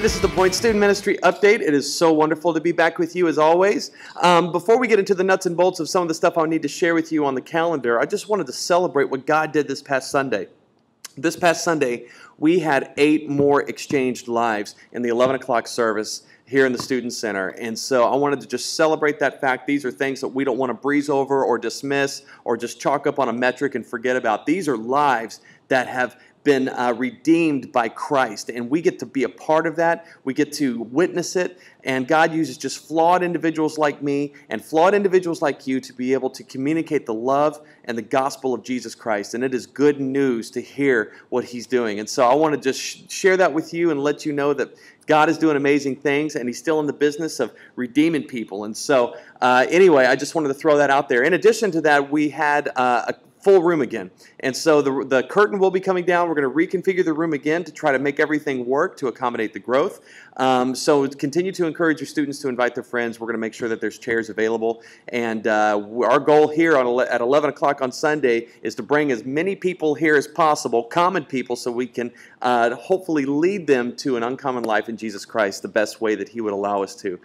This is the Point Student Ministry Update. It is so wonderful to be back with you as always. Before we get into the nuts and bolts of some of the stuff I need to share with you on the calendar, I just wanted to celebrate what God did this past Sunday. This past Sunday, we had 8 more exchanged lives in the 11 o'clock service here in the Student Center. And so I wanted to just celebrate that fact. These are things that we don't want to breeze over or dismiss or just chalk up on a metric and forget about. These are lives that have been redeemed by Christ, and we get to be a part of that. We get to witness it, and God uses just flawed individuals like me and flawed individuals like you to be able to communicate the love and the gospel of Jesus Christ, and it is good news to hear what He's doing. And so I want to just share that with you and let you know that God is doing amazing things, and He's still in the business of redeeming people. And so anyway, I just wanted to throw that out there. In addition to that, we had a full room again. And so the curtain will be coming down. We're going to reconfigure the room again to try to make everything work to accommodate the growth. So continue to encourage your students to invite their friends. We're going to make sure that there's chairs available. And our goal here at 11 o'clock on Sunday is to bring as many people here as possible, common people, so we can hopefully lead them to an uncommon life in Jesus Christ the best way that He would allow us to.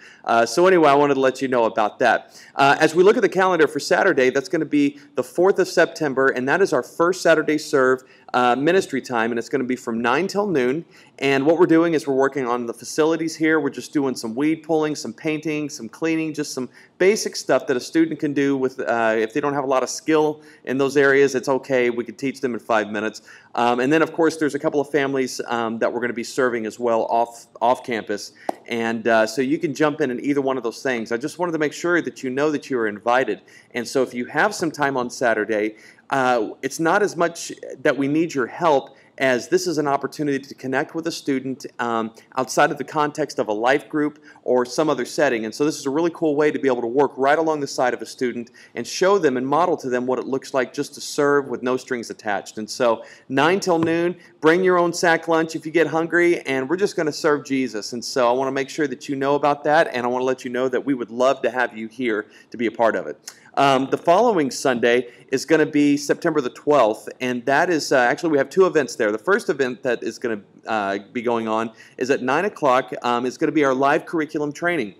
So anyway, I wanted to let you know about that. As we look at the calendar for Saturday, that's going to be the 4th of September. And that is our first Saturday serve ministry time, and it's going to be from 9 till noon. And what we're doing is we're working on the facilities here. We're just doing some weed pulling, some painting, some cleaning, just some basic stuff that a student can do with if they don't have a lot of skill in those areas. It's okay. We can teach them in 5 minutes. And then, of course, there's a couple of families that we're going to be serving as well off campus. And so you can jump in either one of those things. I just wanted to make sure that you know that you are invited. And so if you have some time on Saturday, it's not as much that we need your help as this is an opportunity to connect with a student outside of the context of a life group or some other setting. And so this is a really cool way to be able to work right along the side of a student and show them and model to them what it looks like just to serve with no strings attached. And so 9 till noon, bring your own sack lunch if you get hungry, and we're just going to serve Jesus. And so I want to make sure that you know about that, and I want to let you know that we would love to have you here to be a part of it. The following Sunday is going to be September the 12th, and that is actually we have 2 events there. The first event that is going to be going on is at 9 o'clock. It's going to be our live curriculum training.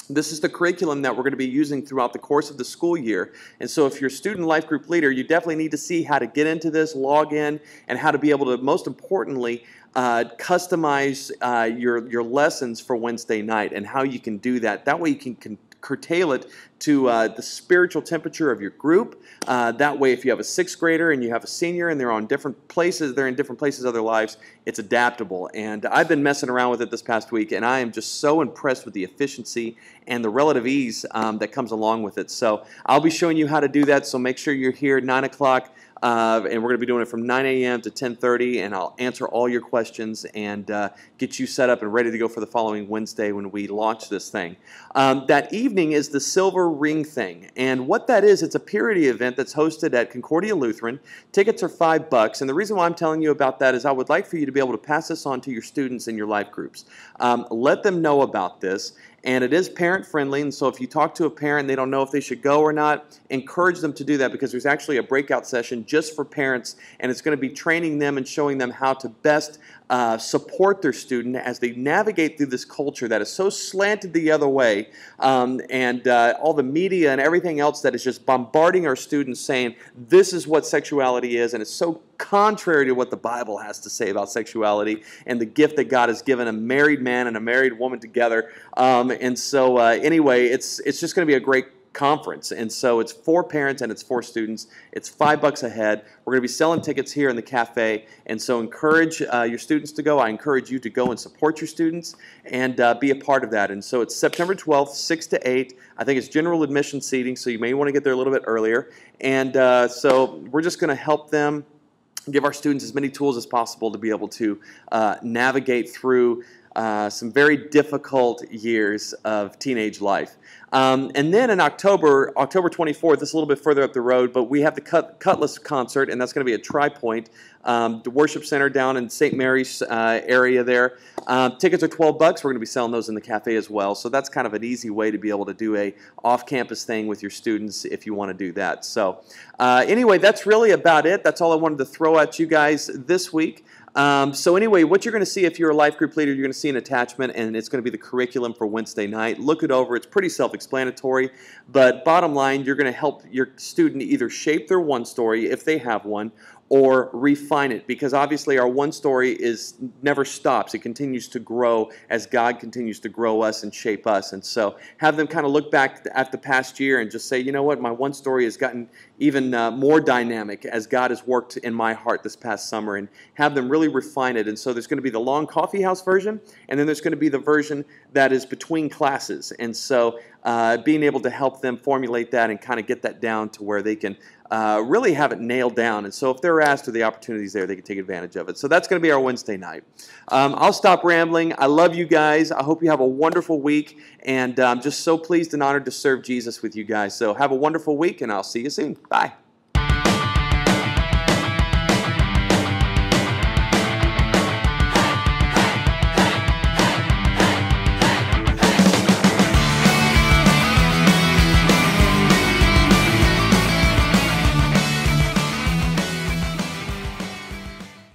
This is the curriculum that we're going to be using throughout the course of the school year. And so if you're a student life group leader, you definitely need to see how to get into this, log in, and how to be able to, most importantly, customize your lessons for Wednesday night and how you can do that. That way you can curtail it to the spiritual temperature of your group. That way, if you have a 6th grader and you have a senior and they're in different places of their lives, it's adaptable. And I've been messing around with it this past week, and I am just so impressed with the efficiency and the relative ease that comes along with it. So I'll be showing you how to do that, so make sure you're here at 9 o'clock. And we're going to be doing it from 9 a.m. to 10:30, and I'll answer all your questions and get you set up and ready to go for the following Wednesday when we launch this thing. That evening is the Silver Ring thing, and what that is, it's a purity event that's hosted at Concordia Lutheran. Tickets are $5, and the reason why I'm telling you about that is I would like for you to be able to pass this on to your students in your life groups. Let them know about this. And it is parent-friendly, and so if you talk to a parent and they don't know if they should go or not, encourage them to do that, because there's actually a breakout session just for parents, and it's going to be training them and showing them how to best support their student as they navigate through this culture that is so slanted the other way, and all the media and everything else that is just bombarding our students saying this is what sexuality is, and it's so contrary to what the Bible has to say about sexuality and the gift that God has given a married man and a married woman together. And so anyway, it's just going to be a great conference. And so it's for parents and it's for students. It's $5 a head. We're going to be selling tickets here in the cafe. And so encourage your students to go. I encourage you to go and support your students and be a part of that. And so it's September 12th, 6 to 8. I think it's general admission seating, so you may want to get there a little bit earlier. And so we're just going to help them give our students as many tools as possible to be able to navigate through some very difficult years of teenage life. And then in October 24th, this is a little bit further up the road, but we have the Cutlass concert, and that's going to be at Tri-Point, the worship center down in St. Mary's area there. Tickets are $12. We're going to be selling those in the cafe as well. So that's kind of an easy way to be able to do a off-campus thing with your students if you want to do that. So anyway, that's really about it. That's all I wanted to throw at you guys this week. So anyway, what you're going to see if you're a life group leader, you're going to see an attachment, and it's going to be the curriculum for Wednesday night. Look it over. It's pretty self-explanatory, but bottom line, you're going to help your student either shape their one story, if they have one, or refine it, because obviously our one story never stops. It continues to grow as God continues to grow us and shape us. And so have them kind of look back at the past year and just say, you know what, my one story has gotten even more dynamic as God has worked in my heart this past summer, and have them really refine it. And so there's going to be the long coffee house version, and then there's going to be the version that is between classes. And so being able to help them formulate that and kind of get that down to where they can really have it nailed down. And so if they're asked or the opportunities there, they can take advantage of it. So that's going to be our Wednesday night. I'll stop rambling. I love you guys. I hope you have a wonderful week. And I'm just so pleased and honored to serve Jesus with you guys. So have a wonderful week, and I'll see you soon. Bye.